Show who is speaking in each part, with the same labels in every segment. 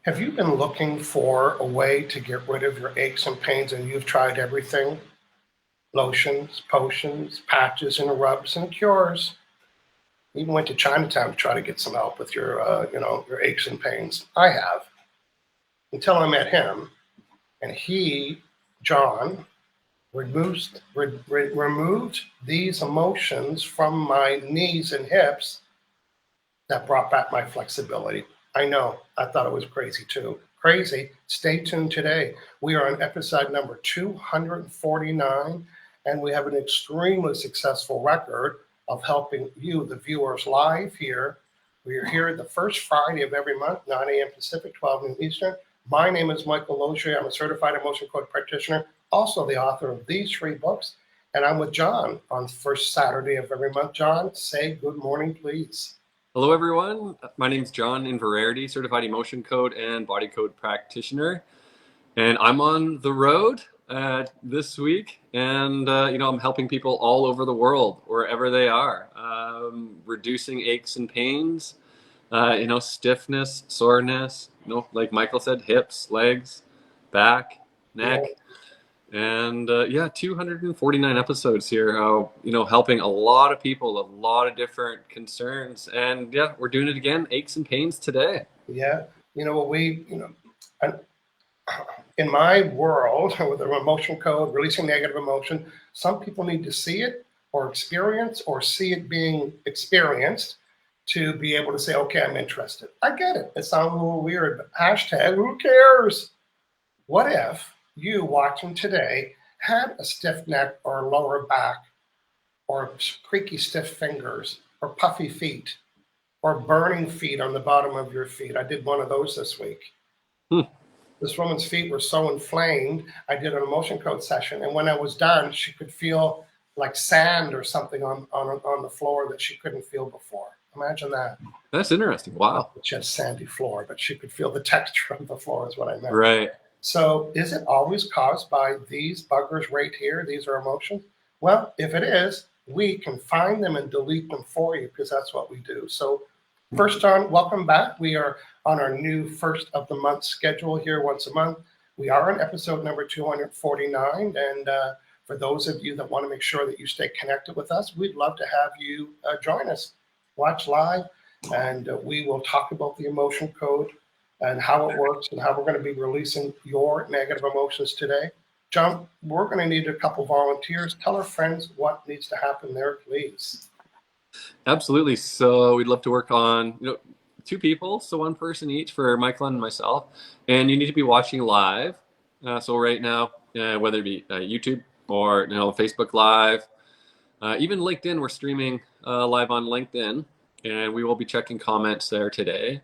Speaker 1: Have you been looking for a way to get rid of your aches and pains and you've tried everything? Lotions, potions, patches and rubs and cures. Even went to Chinatown to try to get some help with your aches and pains. I have until I met him, and he, John, removed these emotions from my knees and hips that brought back my flexibility. I know, I thought it was crazy too. Crazy. Stay tuned today. We are on episode number 249, and we have an extremely successful record of helping you, the viewers, live here. We are here the first Friday of every month, 9 a.m. Pacific, 12 noon Eastern. My name is Michael Lozier. I'm a certified emotion code practitioner, also the author of these 3 books. And I'm with John on the first Saturday of every month. John, say good morning, please.
Speaker 2: Hello, everyone. My name is John in Verarity, certified emotion code and body code practitioner. And I'm on the road this week. And, I'm helping people all over the world, wherever they are, reducing aches and pains, stiffness, soreness, like Michael said, hips, legs, back, neck.
Speaker 1: Yeah.
Speaker 2: And 249 episodes here, helping a lot of people, a lot of different concerns. And we're doing it again, aches and pains today.
Speaker 1: Yeah. In my world with the emotion code, releasing negative emotion, some people need to see it or experience or see it being experienced to be able to say, okay, I'm interested. I get it. It sounds a little weird, but hashtag, who cares? What if you watching today had a stiff neck or lower back or creaky stiff fingers or puffy feet or burning feet on the bottom of your feet? I did one of those this week. This woman's feet were so inflamed. I did an emotion code session, and when I was done, she could feel like sand or something on the floor that she couldn't feel before. Imagine that.
Speaker 2: That's interesting. Wow.
Speaker 1: She had sandy floor, but she could feel the texture of the floor is what I meant.
Speaker 2: Right.
Speaker 1: So is it always caused by these buggers right here? These are emotions? Well, if it is, we can find them and delete them for you because that's what we do. So first, John, welcome back. We are on our new first of the month schedule here once a month. We are on episode number 249. And for those of you that want to make sure that you stay connected with us, we'd love to have you join us, watch live, and we will talk about the emotion code and how it works and how we're going to be releasing your negative emotions today. John, we're going to need a couple volunteers. Tell our friends what needs to happen there, please.
Speaker 2: Absolutely. So we'd love to work on, 2 people, so 1 person each for Michael and myself. And you need to be watching live. So right now, whether it be YouTube or Facebook Live, even LinkedIn, we're streaming live on LinkedIn, and we will be checking comments there today.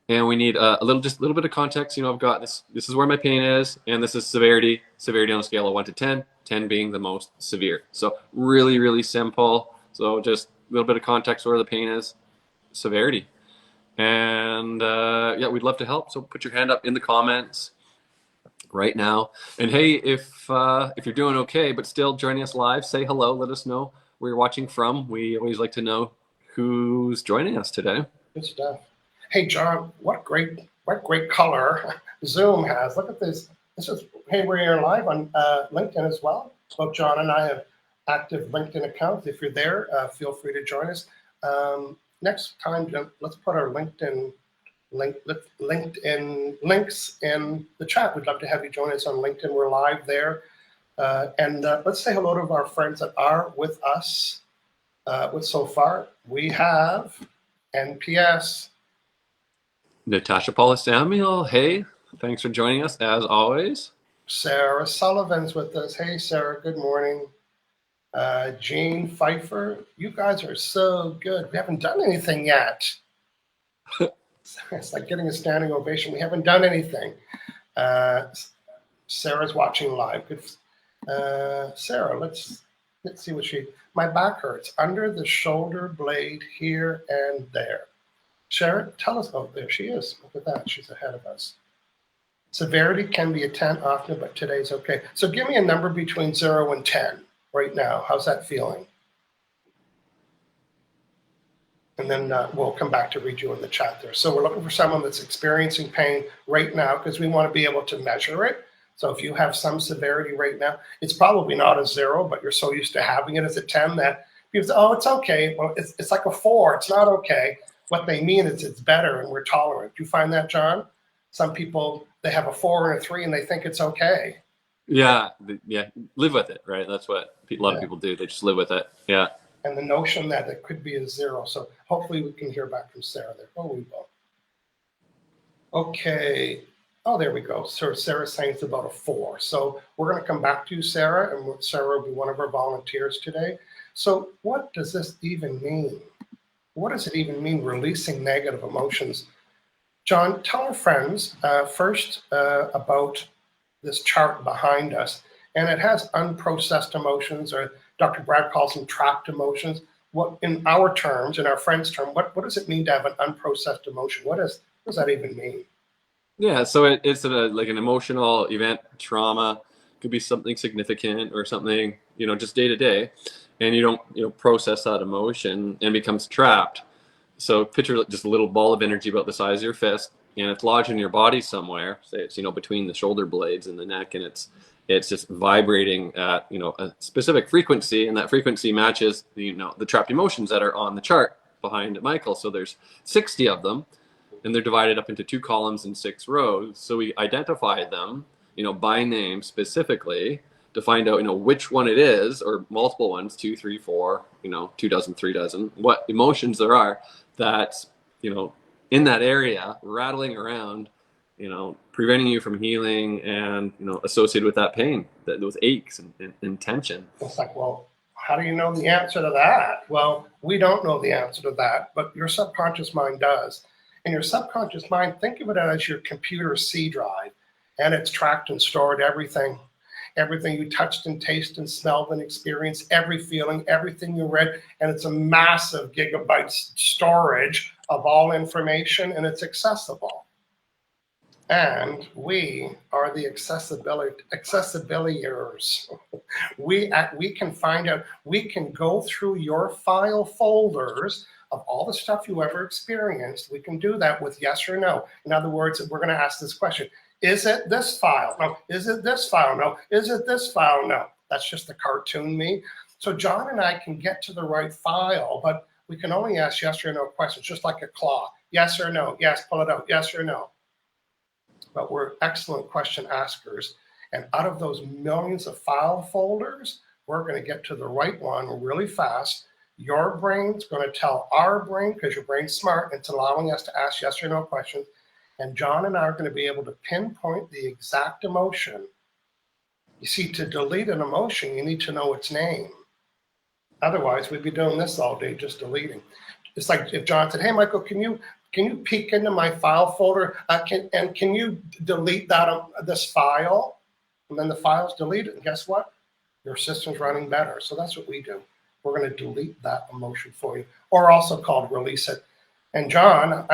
Speaker 2: And we need a little bit of context. I've got this is where my pain is, and this is severity on a scale of 1 to 10, 10 being the most severe. So really, really simple. So just a little bit of context where the pain is, severity. And we'd love to help. So put your hand up in the comments right now. And hey, if you're doing okay, but still joining us live, say hello. Let us know where you're watching from. We always like to know who's joining us today.
Speaker 1: Good stuff. Hey, John, what great color Zoom has. Look at this. We're here live on LinkedIn as well. Both John and I have active LinkedIn accounts. If you're there, feel free to join us. Next time, let's put our LinkedIn links in the chat. We'd love to have you join us on LinkedIn. We're live there. And let's say hello to our friends that are with us. So far, we have NPS.
Speaker 2: Natasha Paula Samuel, hey, thanks for joining us as always.
Speaker 1: Sarah Sullivan's with us. Hey, Sarah, good morning. Jean Pfeiffer, you guys are so good. We haven't done anything yet. It's like getting a standing ovation. We haven't done anything. Sarah's watching live. Good. Sarah, let's see what my back hurts under the shoulder blade here and there. Sharon, tell us. Oh, there she is. Look at that. She's ahead of us. Severity can be a 10 often, but today's okay. So give me a number between 0 and 10 right now. How's that feeling? And then we'll come back to read you in the chat there. So we're looking for someone that's experiencing pain right now because we want to be able to measure it. So if you have some severity right now, it's probably not a 0, but you're so used to having it as a 10 that people say, oh, it's okay. Well, it's like a 4. It's not okay. What they mean is it's better and we're tolerant. Do you find that, John? Some people, they have a 4 and a 3 and they think it's okay.
Speaker 2: Yeah, live with it, right? That's what a lot of people do. They just live with it. Yeah.
Speaker 1: And the notion that it could be a 0. So hopefully we can hear back from Sarah there. Oh, we will. Okay. Oh, there we go. So Sarah's saying it's about a 4. So we're going to come back to you, Sarah, and Sarah will be one of our volunteers today. So what does this even mean? What does it even mean, releasing negative emotions? John, tell our friends first about this chart behind us. And it has unprocessed emotions, or Dr. Brad calls them trapped emotions. What, in our terms, in our friends' term, what does it mean to have an unprocessed emotion? What does that even mean?
Speaker 2: Yeah, so it's like an emotional event, trauma. Could be something significant or something, just day to day, and you don't, process that emotion and becomes trapped. So picture just a little ball of energy about the size of your fist, and it's lodged in your body somewhere. Say it's between the shoulder blades and the neck, and it's just vibrating at a specific frequency, and that frequency matches the trapped emotions that are on the chart behind Michael. So there's 60 of them, and they're divided up into 2 columns and 6 rows. So we identify them, by name specifically to find out, which one it is, or multiple ones, 2, 3, 4, 2 dozen, 3 dozen, what emotions there are that's, in that area rattling around, preventing you from healing and, associated with that pain, those aches and tension.
Speaker 1: It's like, well, how do you know the answer to that? Well, we don't know the answer to that, but your subconscious mind does. And your subconscious mind, think of it as your computer C drive, and it's tracked and stored everything you touched and tasted and smelled and experienced, every feeling, everything you read, and it's a massive gigabyte storage of all information, and it's accessible. And we are the accessibiliers. We can find out, we can go through your file folders of all the stuff you ever experienced. We can do that with yes or no. In other words, we're going to ask this question. Is it this file? No. Is it this file? No. Is it this file? No. That's just the cartoon me. So John and I can get to the right file, but we can only ask yes or no questions, just like a claw. Yes or no. Yes, pull it out. Yes or no. But we're excellent question askers. And out of those millions of file folders, we're going to get to the right one really fast. Your brain's going to tell our brain, because your brain's smart, it's allowing us to ask yes or no questions. And John and I are going to be able to pinpoint the exact emotion. You see, to delete an emotion, you need to know its name. Otherwise, we'd be doing this all day, just deleting. It's like if John said, hey, Michael, can you peek into my file folder? Can you delete this file? And then the file's deleted. And guess what? Your system's running better. So that's what we do. We're going to delete that emotion for you, or also called release it. And John,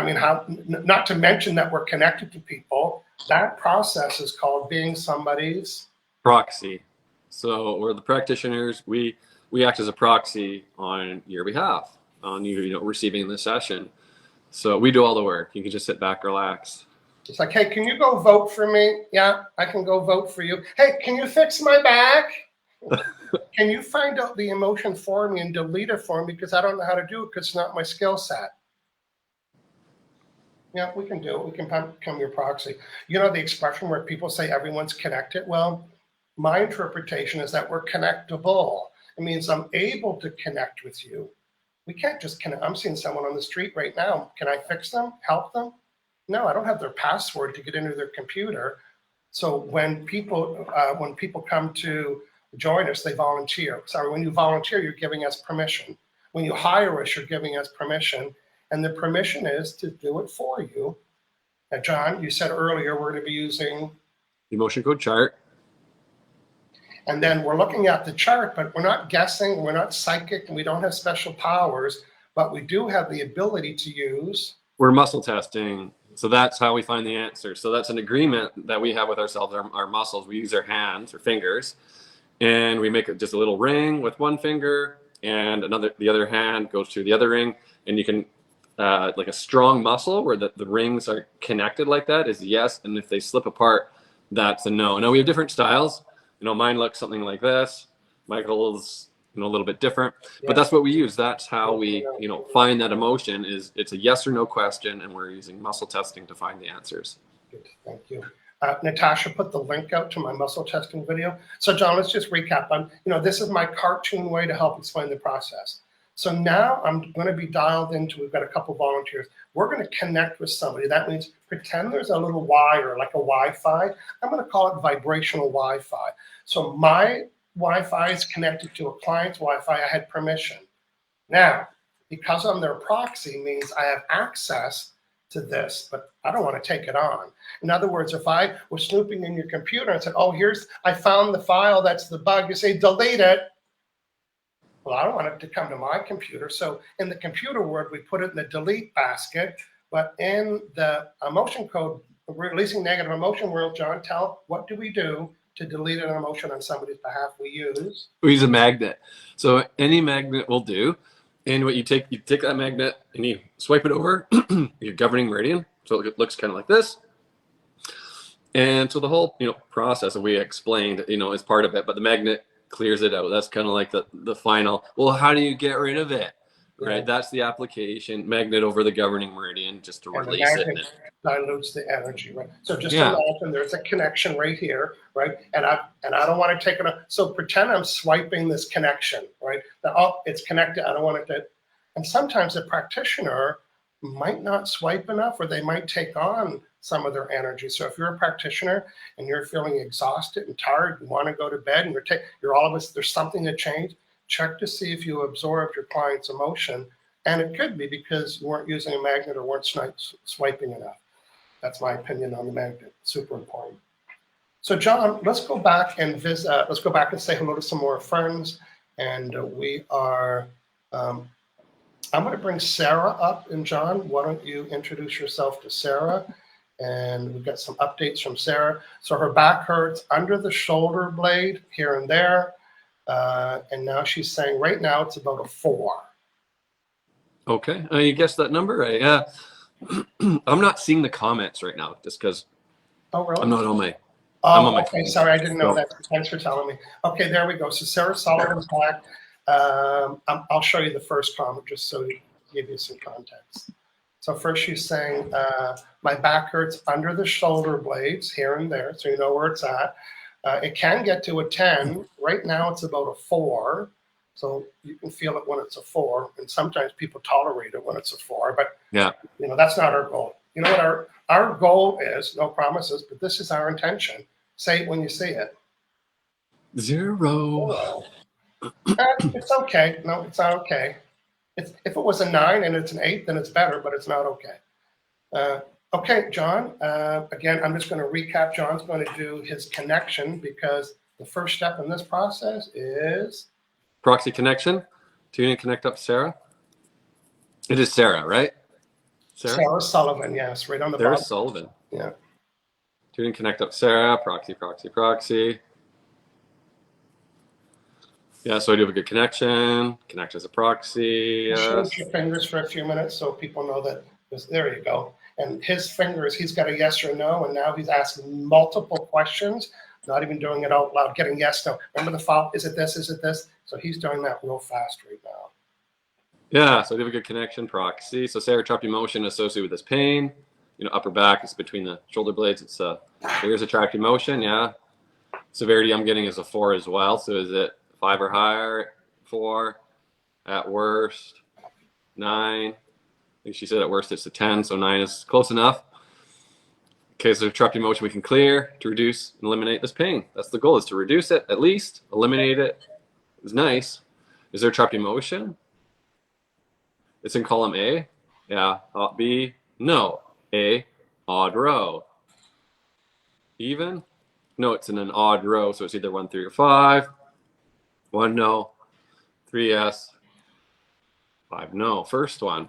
Speaker 1: not to mention that we're connected to people, that process is called being somebody's
Speaker 2: proxy. So we're the practitioners. We act as a proxy on your behalf, on you receiving the session. So we do all the work. You can just sit back, relax.
Speaker 1: It's like, hey, can you go vote for me? Yeah, I can go vote for you. Hey, can you fix my back? Can you find out the emotion for me and delete it for me, because I don't know how to do it because it's not my skill set. Yeah, we can do it. We can become your proxy. You know the expression where people say everyone's connected? Well, my interpretation is that we're connectable. It means I'm able to connect with you. We can't just connect. I'm seeing someone on the street right now. Can I fix them? Help them? No, I don't have their password to get into their computer. So when people come to join us, they volunteer. Sorry, when you volunteer, you're giving us permission. When you hire us, you're giving us permission. And the permission is to do it for you. Now, John, you said earlier we're going to be using
Speaker 2: the emotion code chart.
Speaker 1: And then we're looking at the chart, but we're not guessing, we're not psychic, and we don't have special powers, but we do have the ability to use.
Speaker 2: We're muscle testing. So that's how we find the answer. So that's an agreement that we have with ourselves, our muscles. We use our hands or fingers, and we make just a little ring with one finger, and the other hand goes through the other ring, and you can like a strong muscle where the rings are connected like that is yes, and if they slip apart, that's a no. Now we have different styles. Mine looks something like this. Michael's a little bit different, but that's what we use. That's how we find that emotion. Is it's a yes or no question, and we're using muscle testing to find the answers.
Speaker 1: Good, thank you. Natasha put the link out to my muscle testing video. So John, let's just recap on, this is my cartoon way to help explain the process. So now I'm going to be dialed into, we've got a couple volunteers. We're going to connect with somebody. That means pretend there's a little wire, like a Wi-Fi. I'm going to call it vibrational Wi-Fi. So my Wi-Fi is connected to a client's Wi-Fi. I had permission. Now, because I'm their proxy means I have access to this, but I don't want to take it on. In other words, if I was snooping in your computer and said, oh, I found the file, that's the bug, you say, delete it. Well, I don't want it to come to my computer. So in the computer world, we put it in the delete basket, but in the emotion code, releasing negative emotion world, John, what do we do to delete an emotion on somebody's behalf? We use
Speaker 2: a magnet. So any magnet will do. And what you take that magnet and you swipe it over your governing meridian. So it looks kind of like this. And so the whole process that we explained is part of it, but the magnet clears it out. That's kind of like the final. Well, how do you get rid of it? Right. Yeah. That's the application. Magnet over the governing meridian just to release it.
Speaker 1: Dilutes the energy, right? So just imagine there's a connection right here, right? And I don't want to take it. So pretend I'm swiping this connection, right? It's connected. I don't want it to. And sometimes the practitioner might not swipe enough, or they might take on some of their energy. So if you're a practitioner and you're feeling exhausted and tired, you want to go to bed, and you're all of us, there's something that changed. Check to see if you absorbed your client's emotion, and it could be because you weren't using a magnet or weren't swiping enough. That's my opinion on the magnet. Super important. So John, let's go back and visit. Let's go back and say hello to some more friends. And we are. I'm going to bring Sarah up. And John, why don't you introduce yourself to Sarah? And we've got some updates from Sarah. So her back hurts under the shoulder blade here and there. And now she's saying right now it's about a 4.
Speaker 2: Okay, you guessed that number right? Yeah. I'm not seeing the comments right now just because I'm not on my.
Speaker 1: I'm on my phone. Sorry, I didn't know that. Thanks for telling me. Okay, there we go. So Sarah Sullivan's back. I'll show you the first comment just so to give you some context. So first she's saying, my back hurts under the shoulder blades here and there, so you know where it's at. It can get to a 10. Right now it's about a 4. So you can feel it when it's a 4, and sometimes people tolerate it when it's a 4. But that's not our goal. You know what our goal is? No promises, but this is our intention. Say it when you see it.
Speaker 2: 0.
Speaker 1: It's okay. No, it's not okay. If it was a 9 and it's an 8, then it's better, but it's not okay. Okay, John. Again, I'm just going to recap. John's going to do his connection because the first step in this process is
Speaker 2: proxy connection. Do you need to connect up Sarah? It is Sarah, right?
Speaker 1: Sarah Sullivan, yes, right on the
Speaker 2: Sarah
Speaker 1: bottom.
Speaker 2: Sullivan.
Speaker 1: Yeah.
Speaker 2: Do you need to connect up Sarah? Proxy. Yeah, so I do have a good connection. Connect as a proxy.
Speaker 1: Shoot your fingers for a few minutes so people know that. There you go. And his fingers, he's got a yes or no, and now he's asking multiple questions, not even doing it out loud, getting yes, no. Remember the file? Is it this? Is it this? So he's doing that real fast right now.
Speaker 2: Yeah, so I do have a good connection, proxy. So Sarah, trapped emotion associated with this pain. Upper back is between the shoulder blades. It's here's a trapped emotion, yeah. Severity I'm getting is a 4 as well. So is it 5 or higher? 4. At worst, 9. I think she said at worst it's a 10, so 9 is close enough. Okay, so trapped emotion we can clear to reduce and eliminate this pain. That's the goal, is to reduce it at least, eliminate it. It's nice. Is there trapped emotion? It's in column A. Yeah. B, no. A, odd row. Even? No, it's in an odd row, so it's either 1, 3, or 5. 1, no. 3, yes. 5, no. First one.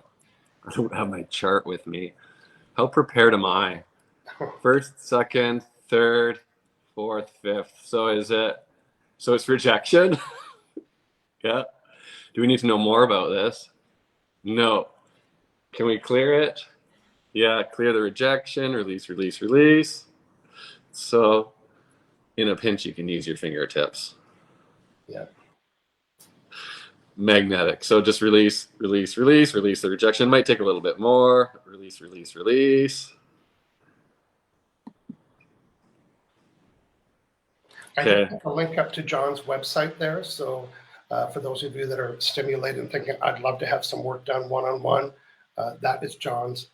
Speaker 2: I don't have my chart with me. How prepared am I? First, second, third, fourth, fifth. So it's rejection. Yeah. Do we need to know more about this? No. Can we clear it? Yeah, clear the rejection, release, release, release. So in a pinch, you can use your fingertips.
Speaker 1: Yeah.
Speaker 2: Magnetic. So just release, release, release, release the rejection. Might take a little bit more. Release, release, release.
Speaker 1: I
Speaker 2: Okay.
Speaker 1: did put a link up to John's website there. So for those of you that are stimulated and thinking, I'd love to have some work done one-on-one, that is John's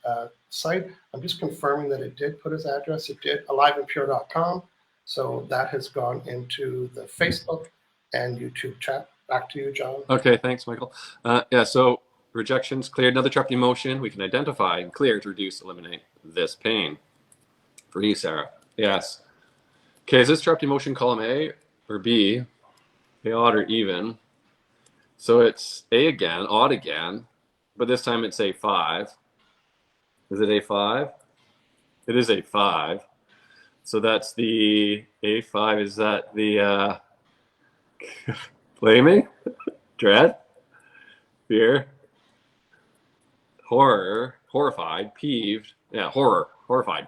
Speaker 1: site. I'm just confirming that it did put his address. It did, aliveandpure.com. So that has gone into the Facebook and YouTube chat. Back to you, John.
Speaker 2: Okay, thanks, Michael. Yeah, so rejections cleared. Another trapped emotion we can identify and clear to reduce, eliminate this pain. For you, Sarah. Yes. Okay, is this trapped emotion column A or B? A, odd, or even? So it's A again, odd again, but this time it's A5. Is it A5? It is A5. So that's the A5. Is that the blaming, dread, fear, horror, horrified, peeved? Yeah, horror, horrified.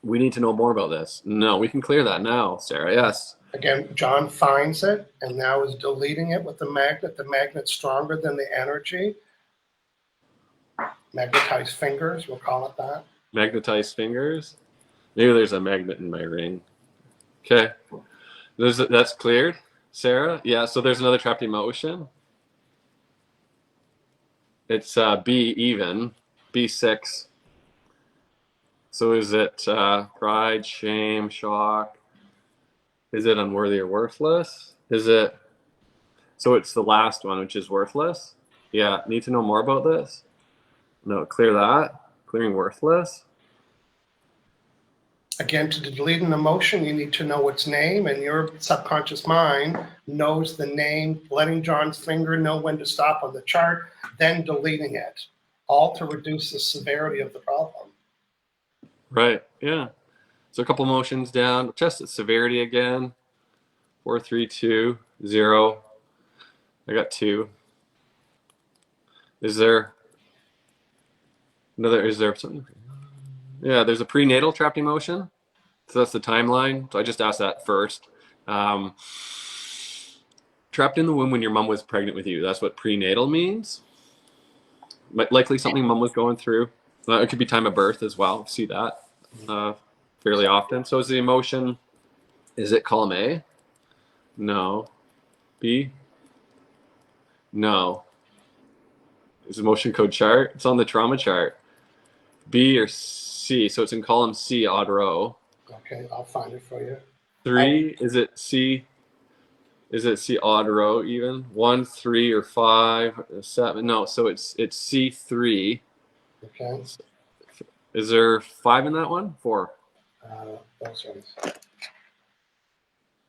Speaker 2: We need to know more about this. No, we can clear that now, Sarah. Yes.
Speaker 1: Again, John finds it and now is deleting it with the magnet. The magnet's stronger than the energy. Magnetized fingers, we'll call it that.
Speaker 2: Magnetized fingers. Maybe there's a magnet in my ring. Okay. That's cleared, Sarah. Yeah, so there's another trapped emotion. It's B even, B6. So is it pride, shame, shock? Is it unworthy or worthless? Is it, so it's the last one, which is worthless? Yeah, need to know more about this? No, clear that. Clearing worthless.
Speaker 1: Again, to delete an emotion, you need to know its name, and your subconscious mind knows the name, letting John's finger know when to stop on the chart, then deleting it, all to reduce the severity of the problem.
Speaker 2: Right, yeah. So a couple motions down. Test its severity again. 4, 3, 2, 0. I got 2. Is there another, is there something? Yeah, there's a prenatal trapped emotion. So that's the timeline. So I just asked that first. Trapped in the womb when your mom was pregnant with you. That's what prenatal means. Likely something mom was going through. It could be time of birth as well. See that fairly often. So is the emotion, is it column A? No. B? No. Is the emotion code chart? It's on the trauma chart. B or C? So it's in column C, odd row.
Speaker 1: Okay, I'll find it for you.
Speaker 2: 3, is it C? Is it C odd row even? 1, 3, or 5, 7? No, so it's C3.
Speaker 1: Okay.
Speaker 2: Is there 5 in that one? 4.
Speaker 1: Those ones.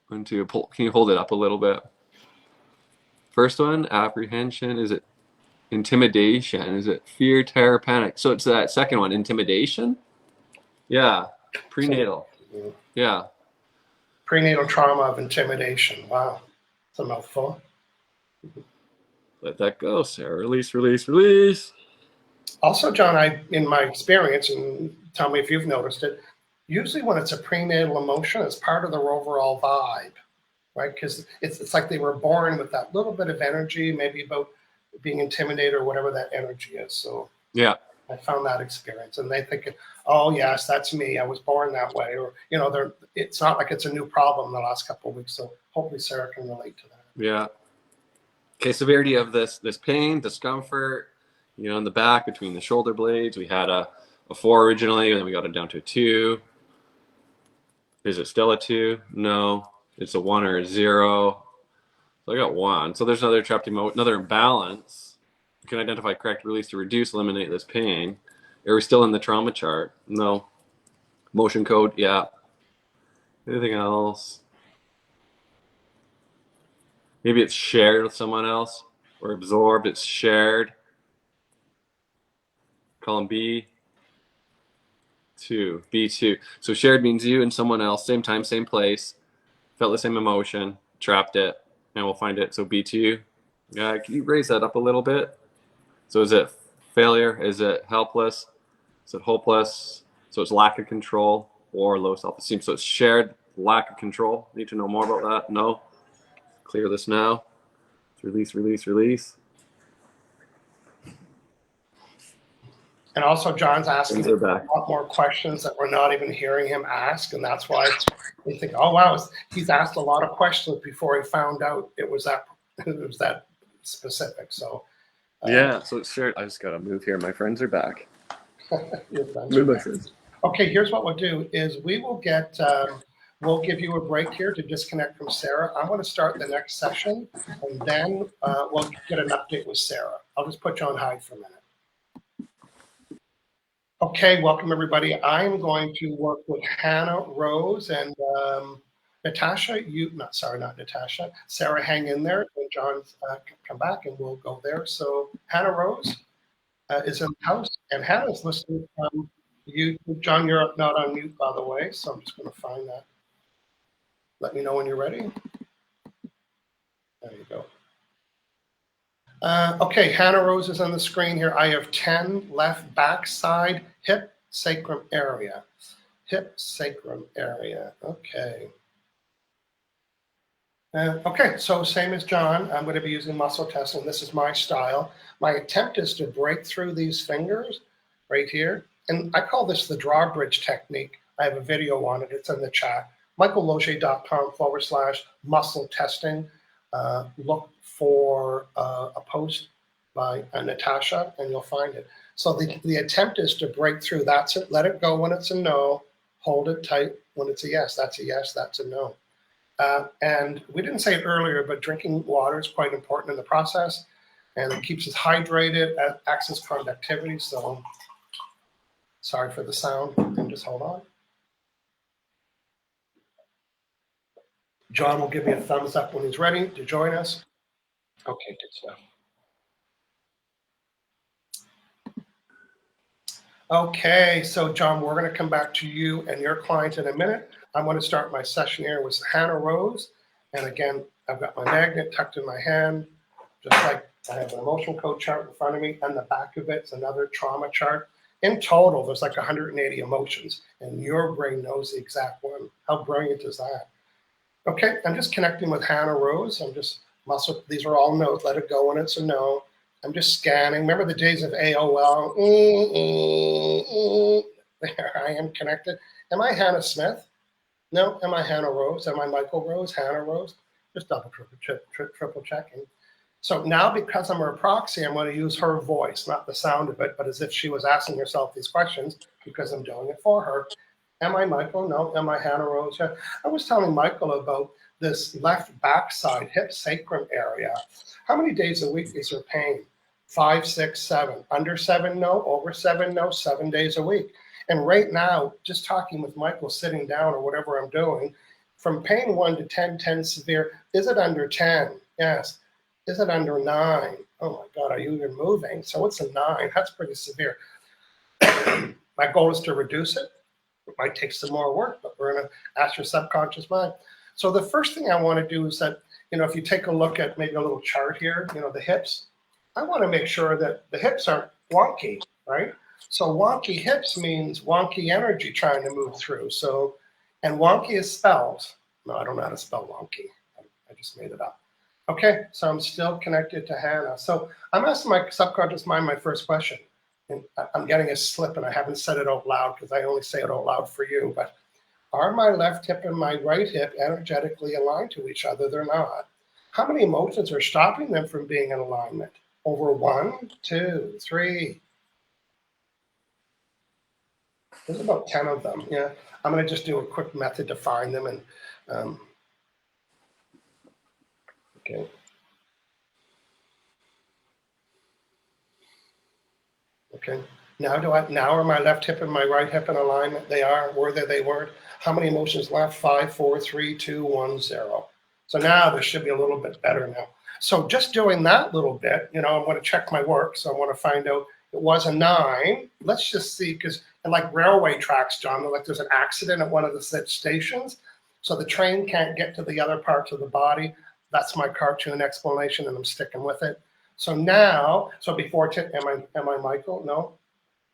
Speaker 2: 1, 2. Can you hold it up a little bit? First one, apprehension. Is it intimidation? Is it fear, terror, panic? So it's that second one, intimidation? Yeah. Prenatal. Yeah.
Speaker 1: Prenatal trauma of intimidation. Wow. It's a mouthful.
Speaker 2: Let that go, Sarah. Release, release, release.
Speaker 1: Also, John, in my experience, and tell me if you've noticed it, usually when it's a prenatal emotion, it's part of their overall vibe, right? Because it's like they were born with that little bit of energy, maybe about being intimidated or whatever that energy is. So
Speaker 2: yeah,
Speaker 1: I found that experience, and they think, oh yes, that's me. I was born that way, or it's not like it's a new problem in the last couple of weeks. So hopefully Sarah can relate to that.
Speaker 2: Yeah. Okay, severity of this pain, discomfort, in the back between the shoulder blades. We had a 4 originally, and then we got it down to a 2. Is it still a 2? No. It's a 1 or a 0. So I got 1. So there's another trapped emotion, another imbalance. You can identify correct release to reduce, eliminate this pain. Are we still in the trauma chart? No. Motion code, yeah. Anything else? Maybe it's shared with someone else or absorbed. It's shared. Column B. 2. B2. So shared means you and someone else, same time, same place, felt the same emotion, trapped it, and we'll find it. So B2. Can you raise that up a little bit? So is it failure? Is it helpless? Is it hopeless? So it's lack of control or low self-esteem. So it's shared lack of control. Need to know more about that? No. Clear this now. Release, release, release.
Speaker 1: And also, John's asking
Speaker 2: Things are
Speaker 1: a
Speaker 2: back.
Speaker 1: lot more questions that we're not even hearing him ask, and that's why we think, oh wow, he's asked a lot of questions before he found out it was that specific. So
Speaker 2: Yeah, so it's shared. I just gotta move here. My friends are back.
Speaker 1: your friends are
Speaker 2: Move my
Speaker 1: back.
Speaker 2: friends.
Speaker 1: Okay, here's what we'll do: is we will get we'll give you a break here to disconnect from Sarah. I'm going to start the next session, and then we'll get an update with Sarah. I'll just put you on hold for a minute. Okay, welcome everybody. I'm going to work with Hannah Rose and Natasha. Not Natasha. Sarah, hang in there. When John's come back, and we'll go there. So Hannah Rose is in the house, and Hannah's listening from YouTube. John, you're not on mute, by the way, so I'm just going to find that. Let me know when you're ready. There you go. Okay, Hannah Rose is on the screen here. I have 10 left backside hip sacrum area. Hip sacrum area. Okay. Okay, so same as John, I'm going to be using muscle testing. This is my style. My attempt is to break through these fingers right here. And I call this the drawbridge technique. I have a video on it. It's in the chat. michaellogier.com/muscle testing. Look for a post by Natasha, and you'll find it. So the attempt is to break through. That's it. Let it go when it's a no. Hold it tight when it's a yes. That's a yes. That's a no. And we didn't say it earlier, but drinking water is quite important in the process, and it keeps us hydrated, acts as conductivity. So sorry for the sound, and just hold on. John will give me a thumbs up when he's ready to join us. Okay, good stuff. Okay, so John, we're going to come back to you and your client in a minute. I'm going to start my session here with Hannah Rose. And again, I've got my magnet tucked in my hand, just like I have an emotional code chart in front of me, and the back of it's another trauma chart. In total, there's like 180 emotions, and your brain knows the exact one. How brilliant is that? Okay, I'm just connecting with Hannah Rose. I'm just these are all no's. Let it go when it's a no. I'm just scanning. Remember the days of AOL? There I am connected. Am I Hannah Smith? No. Am I Hannah Rose? Am I Michael Rose? Hannah Rose? Just double, triple checking. So now, because I'm her proxy, I'm going to use her voice, not the sound of it, but as if she was asking herself these questions because I'm doing it for her. Am I Michael? No. Am I Hannah Rose? Yeah. I was telling Michael about this left backside hip sacrum area. How many days a week is there pain? 5, 6, 7. Under 7, no. Over 7, no. 7 days a week. And right now, just talking with Michael, sitting down or whatever I'm doing, from pain 1 to 10, 10 severe. Is it under 10? Yes. Is it under 9? Oh my God, are you even moving? So it's a 9. That's pretty severe. My goal is to reduce it. It might take some more work, but we're going to ask your subconscious mind. So the first thing I want to do is that, if you take a look at maybe a little chart here, the hips, I want to make sure that the hips aren't wonky, right? So wonky hips means wonky energy trying to move through. So, and wonky is spelled. No, I don't know how to spell wonky. I just made it up. Okay, so I'm still connected to Hannah. So I'm asking my subconscious mind my first question. And I'm getting a slip, and I haven't said it out loud because I only say it out loud for you. But are my left hip and my right hip energetically aligned to each other? They're not. How many emotions are stopping them from being in alignment? Over 1, 2, 3. There's about 10 of them. Yeah, I'm going to just do a quick method to find them. And okay. Okay. Now are my left hip and my right hip in alignment? They are. Were they weren't? How many emotions left? 5, 4, 3, 2, 1, 0. So now there should be a little bit better now. So just doing that little bit, I'm going to check my work. So I want to find out it was a 9. Let's just see, because like railway tracks, John, like there's an accident at one of the stations. So the train can't get to the other parts of the body. that's my cartoon explanation, and I'm sticking with it. So now, so before, am I Michael? No?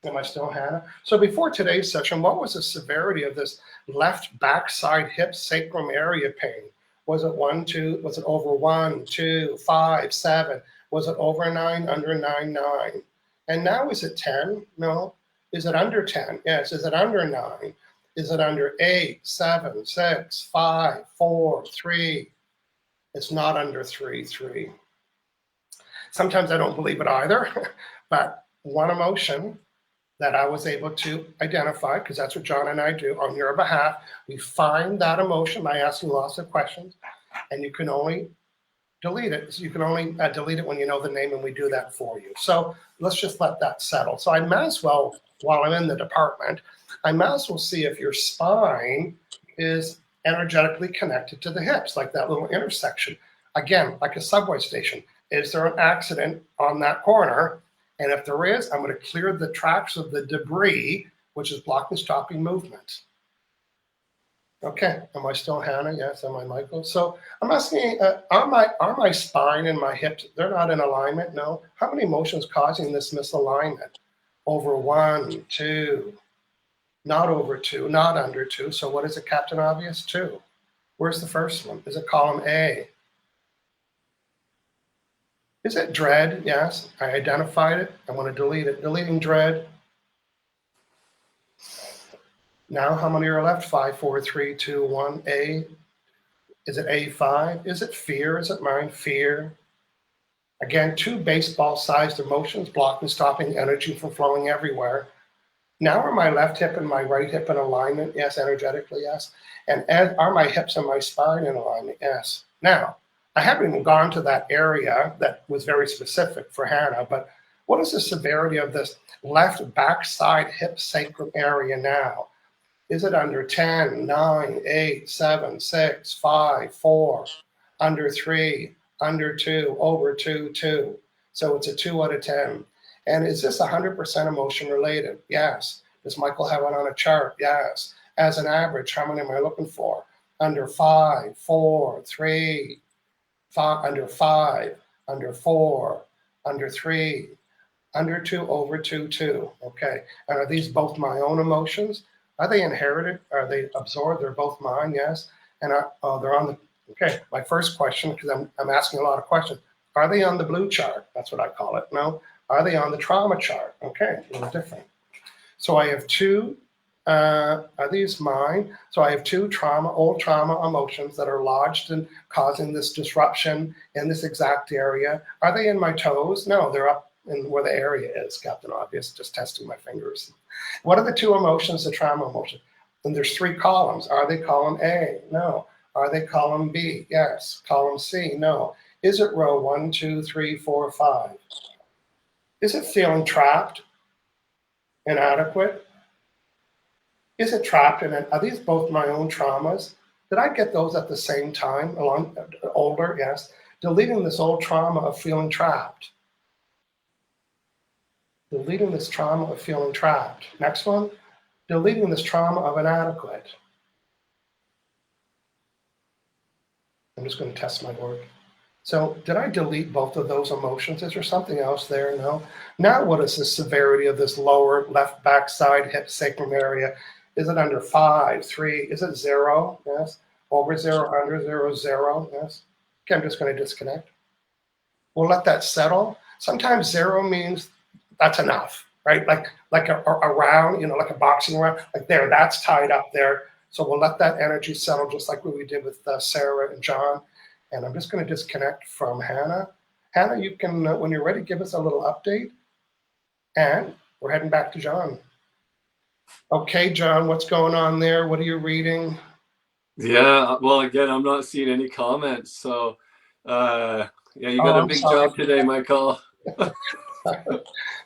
Speaker 1: Am I still Hannah? So before today's session, what was the severity of this left backside hip sacrum area pain? Was it 1, 2? Was it over 1, 2, 5, 7? Was it over 9, under 9, 9? And now is it 10? No. Is it under 10? Yes. Is it under 9? Is it under 8, 7, 6, 5, 4, 3? It's not under 3, 3. Sometimes I don't believe it either, but one emotion that I was able to identify, because that's what John and I do on your behalf. We find that emotion by asking lots of questions, and you can only delete it. So you can only delete it when you know the name, and we do that for you. So let's just let that settle. So I might as well, while I'm in the department, I might as well see if your spine is energetically connected to the hips, like that little intersection. Again, like a subway station. Is there an accident on that corner? And if there is, I'm going to clear the tracks of the debris, which is blocking, stopping movement. Okay, am I still Hannah? Yes, am I Michael? So I'm asking, are my spine and my hips, they're not in alignment? No. How many emotions causing this misalignment? Over 1, 2, not over 2, not under 2. So what is it, Captain Obvious? 2. Where's the first one? Is it column A? Is it dread? Yes, I identified it. I want to delete it. Deleting dread. Now, how many are left? 5, 4, 3, 2, 1. A. Is it A5? Is it fear? Is it mine? Fear. Again, 2 baseball-sized emotions blocking, stopping energy from flowing everywhere. Now are my left hip and my right hip in alignment? Yes, energetically, yes. And are my hips and my spine in alignment? Yes. Now, I haven't even gone to that area that was very specific for Hannah, but what is the severity of this left backside hip sacrum area now? Is it under 10, 9, 8, 7, 6, 5, 4, under 3, under 2, over 2, 2? So it's a 2 out of 10. And is this 100% emotion related? Yes. Does Michael have it on a chart? Yes. As an average, how many am I looking for? Under 5, 4, 3, 5, under 5, under 4, under 3, under 2, over 2, 2. Okay. And are these both my own emotions? Are they inherited? Are they absorbed? They're both mine, yes. And they're on the, okay, my first question, because I'm asking a lot of questions. Are they on the blue chart? That's what I call it. No. Are they on the trauma chart? Okay, a little different. So I have 2, are these mine? So I have 2 old trauma emotions that are lodged and causing this disruption in this exact area. Are they in my toes? No, they're up in where the area is, Captain Obvious, just testing my fingers. What are the 2 emotions, the trauma emotion? And there's 3 columns. Are they column A? No. Are they column B? Yes. Column C? No. Is it row 1, 2, 3, 4, 5? Is it feeling trapped, inadequate? Is it trapped in it? Are these both my own traumas? Did I get those at the same time, older? Yes. Deleting this old trauma of feeling trapped. Deleting this trauma of feeling trapped. Next one, deleting this trauma of inadequate. I'm just going to test my work. So did I delete both of those emotions? Is there something else there? No. Now what is the severity of this lower left backside hip sacrum area? Is it under 5, 3? Is it 0? Yes. Over 0, under 0, 0? Yes. Okay, I'm just going to disconnect. We'll let that settle. Sometimes 0 means that's enough, right? Like a round, like a boxing round, like there, that's tied up there. So we'll let that energy settle just like what we did with Sarah and John. And I'm just going to disconnect from Hannah. Hannah, you can, when you're ready, give us a little update. And we're heading back to John. Okay, John, what's going on there? What are you reading?
Speaker 2: Yeah, well, again, I'm not seeing any comments. So, yeah, you got a big job today, Michael.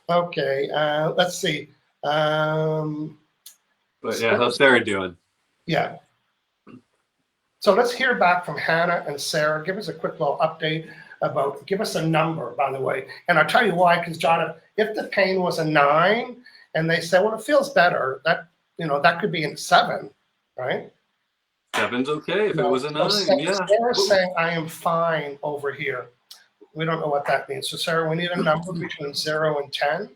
Speaker 1: Okay, let's see.
Speaker 2: But yeah, how's Sarah doing?
Speaker 1: Yeah. So let's hear back from Hannah and Sarah. Give us a quick little update about, give us a number, by the way. And I'll tell you why, because John, if the pain was a 9 and they say, well, it feels better, that, that could be a 7, right?
Speaker 2: 7's okay. If it
Speaker 1: No.
Speaker 2: was a 9, yeah.
Speaker 1: Sarah's saying I am fine over here. We don't know what that means. So Sarah, we need a number between 0 and 10.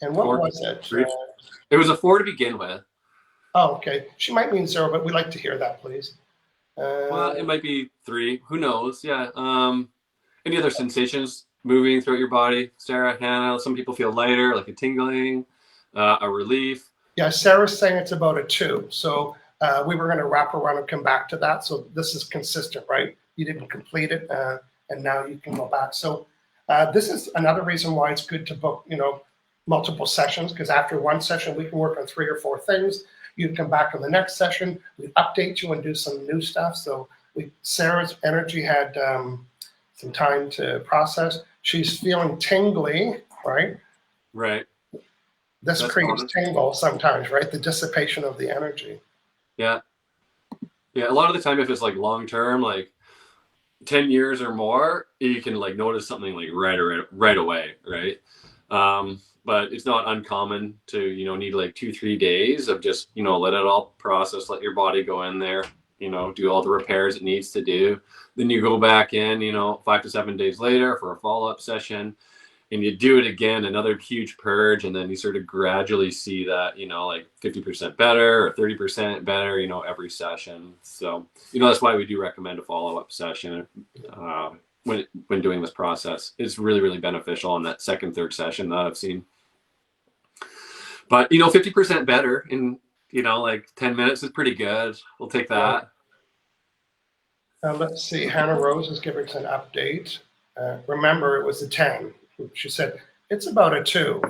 Speaker 1: And what
Speaker 2: 4,
Speaker 1: was it?
Speaker 2: 3. It was a 4 to begin with.
Speaker 1: Oh, okay. She might mean 0, but we'd like to hear that, please.
Speaker 2: Well, it might be 3. Who knows? Yeah. Any other sensations moving throughout your body, Sarah, Hannah? Some people feel lighter, like a tingling, a relief.
Speaker 1: Yeah, Sarah's saying it's about a 2. So we were going to wrap around and come back to that. So this is consistent, right? You didn't complete it, and now you can go back. So this is another reason why it's good to book, multiple sessions, because after one session, we can work on 3 or 4 things. You come back on the next session, we update you and do some new stuff. So Sarah's energy had some time to process. She's feeling tingly, right?
Speaker 2: Right.
Speaker 1: This creates tingle sometimes, right? The dissipation of the energy.
Speaker 2: Yeah. Yeah. A lot of the time, if it's like long term, like 10 years or more, you can like notice something like right away, right? But it's not uncommon to, need like 2-3 days of just, let it all process, let your body go in there, do all the repairs it needs to do. Then you go back in, 5 to 7 days later for a follow-up session, and you do it again, another huge purge. And then you sort of gradually see that, like 50% better or 30% better, every session. So, that's why we do recommend a follow-up session. When doing this process, it's really, really beneficial on that second, third session that I've seen. But 50% better in like 10 minutes is pretty good. We'll take that.
Speaker 1: Let's see. Hannah Rose is giving us an update. Remember, it was a 10. She said it's about a 2.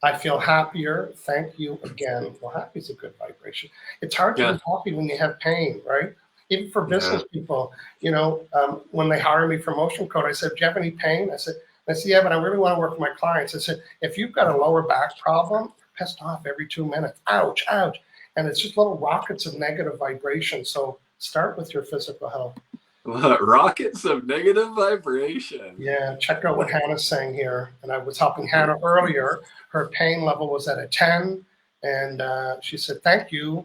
Speaker 1: I feel happier. Thank you again. Well, happy is a good vibration. It's hard to be happy when you have pain, right? Even for business people, when they hire me for Motion Code, I said, do you have any pain? I said, yeah, but I really want to work with my clients. I said, if you've got a lower back problem, you're pissed off every 2 minutes. Ouch, ouch. And it's just little rockets of negative vibration. So start with your physical health.
Speaker 2: Rockets of negative vibration.
Speaker 1: Yeah, check out what Hannah's saying here. And I was helping Hannah earlier. Her pain level was at a 10. And she said, thank you.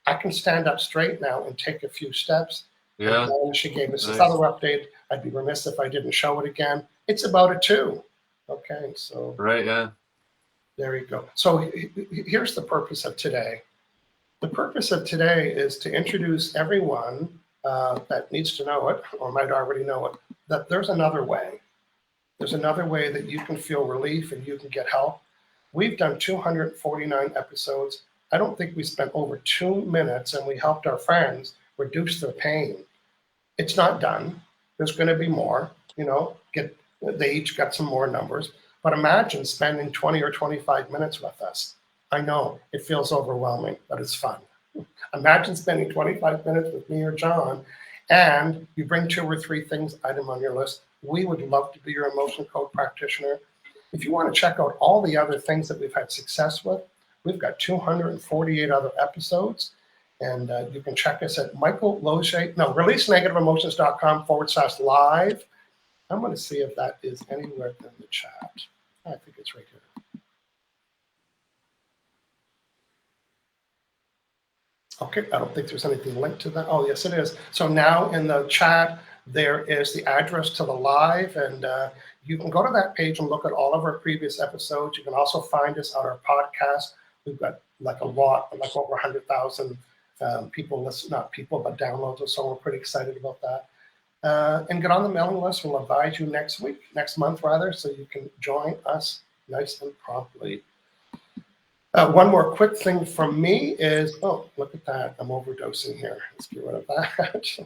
Speaker 1: I can stand up straight now and take a few steps.
Speaker 2: Yeah.
Speaker 1: And then she gave us this other update. I'd be remiss if I didn't show it again. It's about a 2. Okay, so.
Speaker 2: Right, yeah.
Speaker 1: There you go. So here's the purpose of today. The purpose of today is to introduce everyone that needs to know it or might already know it, that there's another way. There's another way that you can feel relief and you can get help. We've done 249 episodes. I don't think we spent over 2 minutes and we helped our friends reduce their pain. It's not done. There's going to be more, they each got some more numbers, but imagine spending 20 or 25 minutes with us. I know it feels overwhelming, but it's fun. Imagine spending 25 minutes with me or John, and you bring 2 or 3 things item on your list. We would love to be your emotion code practitioner. If you want to check out all the other things that we've had success with, we've got 248 other episodes, and you can check us at releasenegativeemotions.com/live. I'm going to see if that is anywhere in the chat. I think it's right here. Okay, I don't think there's anything linked to that. Oh, yes, it is. So now in the chat, there is the address to the live, and you can go to that page and look at all of our previous episodes. You can also find us on our podcast. We've got like a lot, like over 100,000 people listen, not people, but downloads, so we're pretty excited about that. And get on the mailing list. We'll advise you next month rather, so you can join us nice and promptly. One more quick thing from me is, oh, look at that. I'm overdosing here. Let's get rid of that.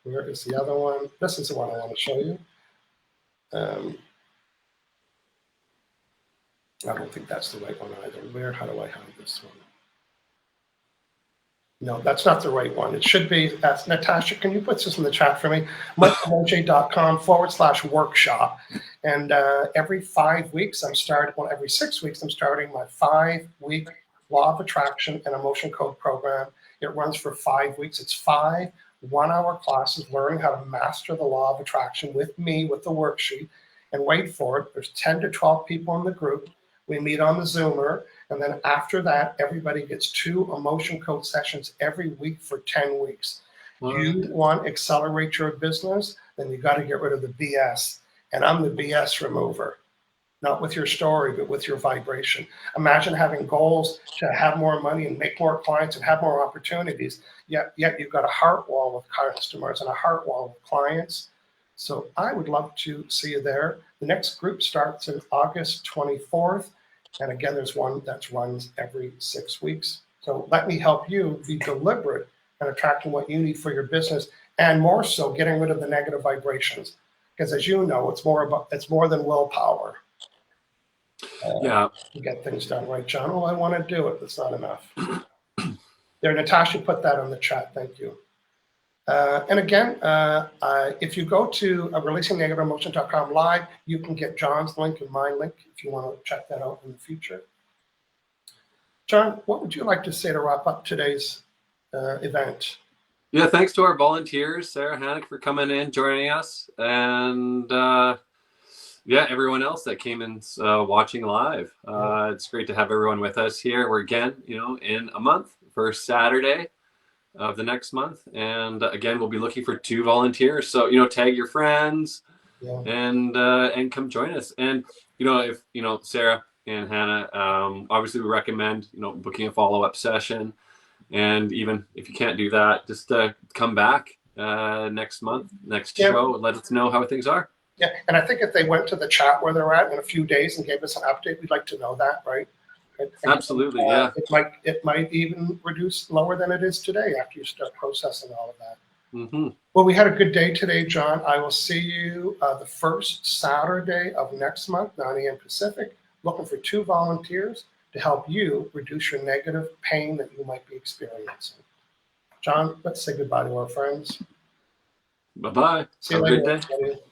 Speaker 1: Where is the other one? This is the one I want to show you. I don't think that's the right one either. How do I hide this one? No, that's not the right one. It should be, Natasha, can you put this in the chat for me? michaeloj.com/workshop. And every 5 weeks, every 6 weeks, I'm starting my 5-week Law of Attraction and Emotion Code program. It runs for 5 weeks. It's 5 one-hour classes learning how to master the Law of Attraction with me, with the worksheet. And wait for it, there's 10 to 12 people in the group. We meet on the Zoomer. And then after that, everybody gets 2 emotion code sessions every week for 10 weeks. You want to accelerate your business, then you got to get rid of the BS. And I'm the BS remover, not with your story, but with your vibration. Imagine having goals to have more money and make more clients and have more opportunities, yet you've got a heart wall with customers and a heart wall with clients. So I would love to see you there. The next group starts in August 24th. And again, there's one that runs every 6 weeks. So let me help you be deliberate and attracting what you need for your business, and more so getting rid of the negative vibrations. Because as you know, it's more than willpower.
Speaker 2: Yeah.
Speaker 1: To get things done, right, John? Oh, I want to do it. That's not enough. There, Natasha put that on the chat. Thank you. And again, if you go to releasingNegativeEmotion.com live, you can get John's link and my link if you want to check that out in the future. John, what would you like to say to wrap up today's event?
Speaker 2: Yeah, thanks to our volunteers, Sarah, Hannah, for coming in, joining us, and yeah, everyone else that came in watching live. It's great to have everyone with us here. We're again, in a month, first Saturday of the next month, and again, we'll be looking for 2 volunteers. So tag your friends, and come join us. And if Sarah and Hannah, obviously we recommend booking a follow-up session. And even if you can't do that, just come back next month, next show, and let us know how things are.
Speaker 1: Yeah, and I think if they went to the chat where they're at in a few days and gave us an update, we'd like to know that, right? And,
Speaker 2: absolutely, yeah.
Speaker 1: It might even reduce lower than it is today after you start processing all of that.
Speaker 2: Mm-hmm.
Speaker 1: Well, we had a good day today, John. I will see you the first Saturday of next month, 9 a.m. Pacific, looking for 2 volunteers to help you reduce your negative pain that you might be experiencing. John, let's say goodbye to our friends.
Speaker 2: Bye-bye.
Speaker 1: See you
Speaker 2: Have a
Speaker 1: later,
Speaker 2: good day.
Speaker 1: everybody.